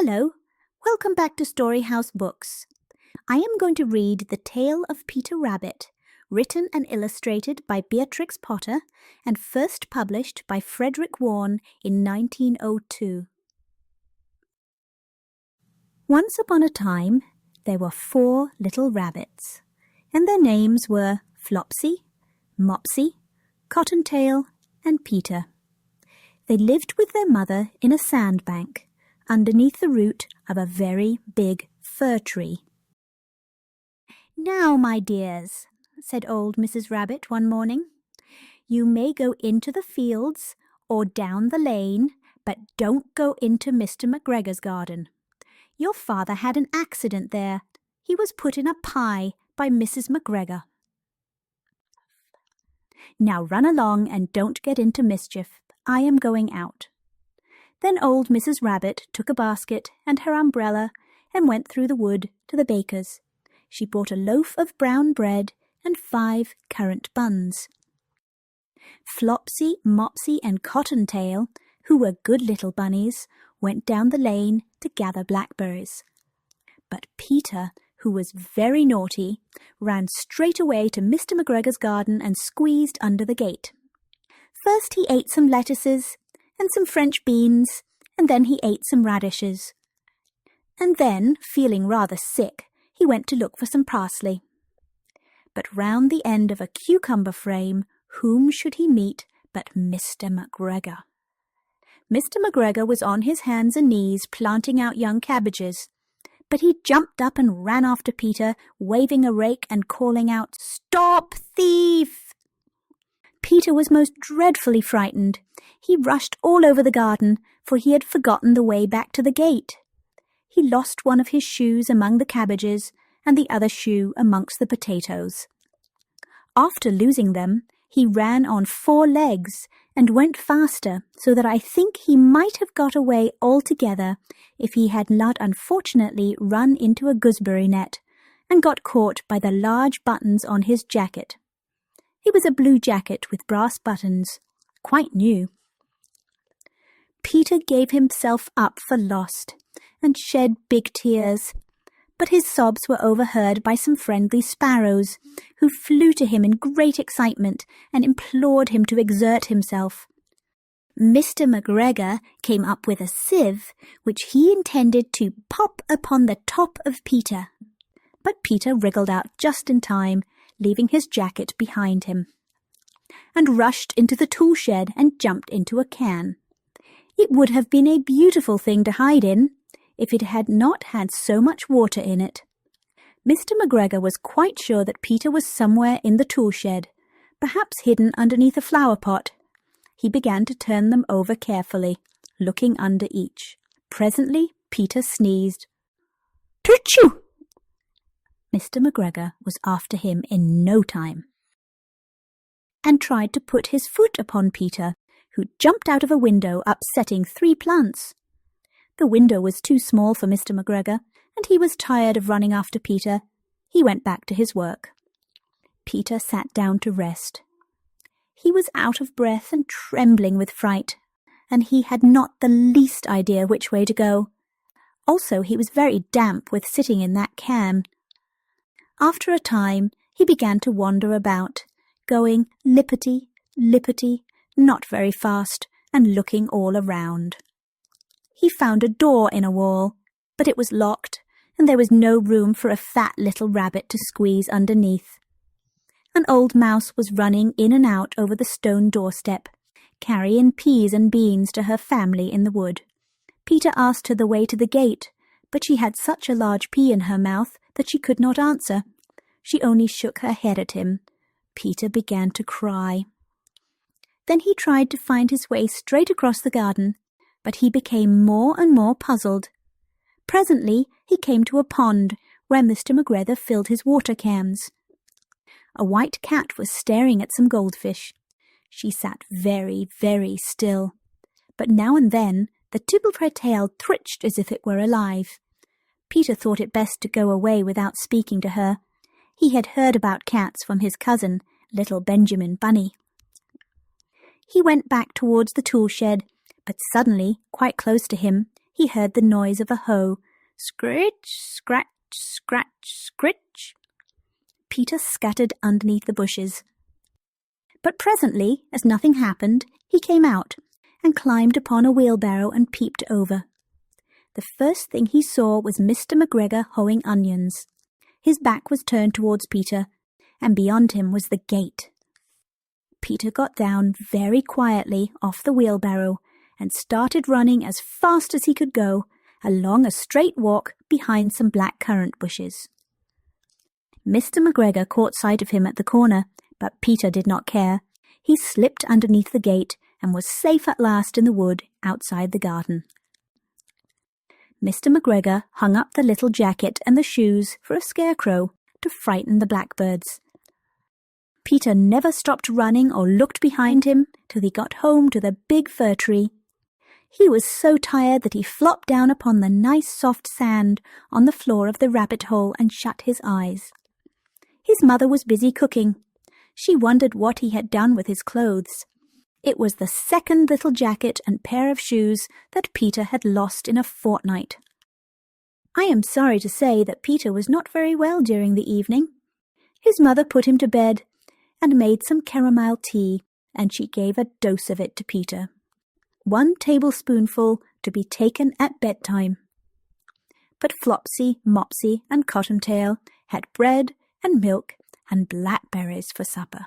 Hello, welcome back to Story House Books. I am going to read The Tale of Peter Rabbit, written and illustrated by Beatrix Potter and first published by Frederick Warne in 1902. Once upon a time, there were 4 little rabbits, and their names were Flopsy, Mopsy, Cottontail, and Peter. They lived with their mother in a sandbank, underneath the root of a very big fir tree. "Now, my dears," said old Mrs. Rabbit one morning, "you may go into the fields or down the lane, but don't go into Mr. McGregor's garden. Your father had an accident there. He was put in a pie by Mrs. McGregor. Now run along and don't get into mischief. I am going out." Then old Mrs. Rabbit took a basket and her umbrella and went through the wood to the baker's. She bought a loaf of brown bread and 5 currant buns. Flopsy, Mopsy, and Cottontail, who were good little bunnies, went down the lane to gather blackberries. But Peter, who was very naughty, ran straight away to Mr. McGregor's garden and squeezed under the gate. First he ate some lettuces and some French beans, and then he ate some radishes. And then, feeling rather sick, he went to look for some parsley. But round the end of a cucumber frame, whom should he meet but Mr. McGregor? Mr. McGregor was on his hands and knees planting out young cabbages, but he jumped up and ran after Peter, waving a rake and calling out, "Stop, thief!" Peter was most dreadfully frightened. He rushed all over the garden, for he had forgotten the way back to the gate. He lost one of his shoes among the cabbages and the other shoe amongst the potatoes. After losing them, he ran on 4 legs and went faster, so that I think he might have got away altogether if he had not unfortunately run into a gooseberry net and got caught by the large buttons on his jacket. It was a blue jacket with brass buttons, quite new. Peter gave himself up for lost and shed big tears, but his sobs were overheard by some friendly sparrows, who flew to him in great excitement and implored him to exert himself. Mr. McGregor came up with a sieve, which he intended to pop upon the top of Peter. But Peter wriggled out just in time, leaving his jacket behind him, and rushed into the tool shed and jumped into a can. It would have been a beautiful thing to hide in, if it had not had so much water in it. Mr. McGregor was quite sure that Peter was somewhere in the tool shed, perhaps hidden underneath a flower pot. He began to turn them over carefully, looking under each. Presently Peter sneezed. "Tertchoo!" Mr. McGregor was after him in no time, and tried to put his foot upon Peter, who jumped out of a window, upsetting 3 plants. The window was too small for Mr. McGregor, and he was tired of running after Peter. He went back to his work. Peter sat down to rest. He was out of breath and trembling with fright, and he had not the least idea which way to go. Also, he was very damp with sitting in that can. After a time, he began to wander about, going lippity, lippity, not very fast, and looking all around. He found a door in a wall, but it was locked, and there was no room for a fat little rabbit to squeeze underneath. An old mouse was running in and out over the stone doorstep, carrying peas and beans to her family in the wood. Peter asked her the way to the gate, but she had such a large pea in her mouth that she could not answer. She only shook her head at him. Peter began to cry. Then he tried to find his way straight across the garden, but he became more and more puzzled. Presently he came to a pond where Mr. McGregor filled his water cans. A white cat was staring at some goldfish. She sat very, very still, but now and then the tip of her tail twitched as if it were alive. Peter thought it best to go away without speaking to her. He had heard about cats from his cousin, little Benjamin Bunny. He went back towards the tool shed, but suddenly, quite close to him, he heard the noise of a hoe. Scritch, scratch, scratch, scritch. Peter scattered underneath the bushes. But presently, as nothing happened, he came out and climbed upon a wheelbarrow and peeped over. The first thing he saw was Mr. McGregor hoeing onions. His back was turned towards Peter, and beyond him was the gate. Peter got down very quietly off the wheelbarrow and started running as fast as he could go along a straight walk behind some black currant bushes. Mr. McGregor caught sight of him at the corner, but Peter did not care. He slipped underneath the gate and was safe at last in the wood outside the garden. Mr. McGregor hung up the little jacket and the shoes for a scarecrow to frighten the blackbirds. Peter never stopped running or looked behind him till he got home to the big fir tree. He was so tired that he flopped down upon the nice soft sand on the floor of the rabbit hole and shut his eyes. His mother was busy cooking. She wondered what he had done with his clothes. It was the second little jacket and pair of shoes that Peter had lost in a fortnight. I am sorry to say that Peter was not very well during the evening. His mother put him to bed and made some caramel tea, and she gave a dose of it to Peter. 1 tablespoonful to be taken at bedtime. But Flopsy, Mopsy, and Cottontail had bread and milk and blackberries for supper.